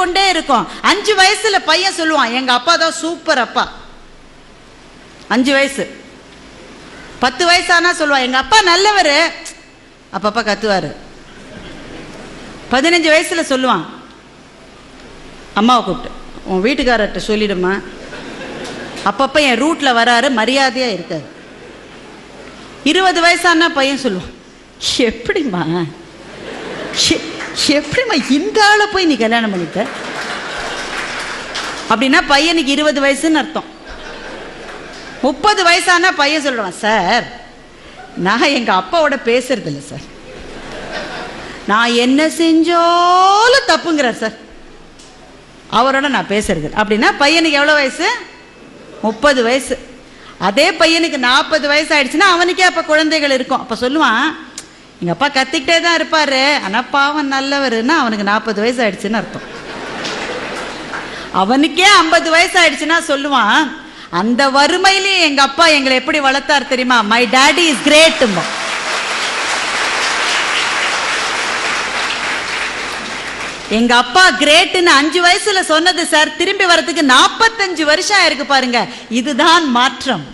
கொண்டே இருக்கும். 5 வயசுல பையன் சொல்லுவான், எங்க அப்பா தான் சூப்பர் அப்பா. 5 வயசு. 10 வயசானா சொல்லுவான், எங்க அப்பா நல்லவர், அப்பப்பா கத்துவாரு. 15 வயசுல சொல்லுவான், அம்மாவை கூப்பிட்டு, உன் வீட்டுக்காரர்கிட்ட சொல்லிடுமா, அப்பப்ப என் ரூட்ல வராரு, மரியாதையா இருக்காரு. 20 வயசானா பையன் சொல்லுவான், எப்படிம்மா இந்த ஆளை போய் நீ கல்யாணம் பண்ணிட்ட? அப்படின்னா பையனுக்கு 20 வயசுன்னு அர்த்தம். 30 வயசானா பையன் சொல்லுவான், சார் நான் எங்க அப்பாவோட பேசுறது இல்லை சார், நான் என்ன செஞ்சாலும் தப்புங்கிறார் சார், அவரோட நான் பேசுறது. அப்படின்னா பையனுக்கு எவ்வளவு வயசு? 30 வயசு. அதே பையனுக்கு 40 வயசு ஆயிடுச்சுன்னா அவனுக்கே அப்ப குழந்தைகள் இருக்கும். அப்ப சொல்லுவான், எங்க அப்பா கத்திக்கிட்டே தான் இருப்பாரு, ஆனா பாவம் நல்லவருன்னா அவனுக்கு 40 வயசு ஆயிடுச்சுன்னு அர்த்தம். அவனுக்கே 50 வயசு ஆயிடுச்சுன்னா சொல்லுவான், அந்த வறுமையிலேயே எங்க அப்பா எங்களை எப்படி வளர்த்தார் தெரியுமா, மை டாடி இஸ் கிரேட். எங்க அப்பா கிரேட்னு 5 வயசுல சொன்னது சார், திரும்பி வரதுக்கு 45 வருஷம் ஆயிருக்கு பாருங்க. இதுதான் மாற்றம்.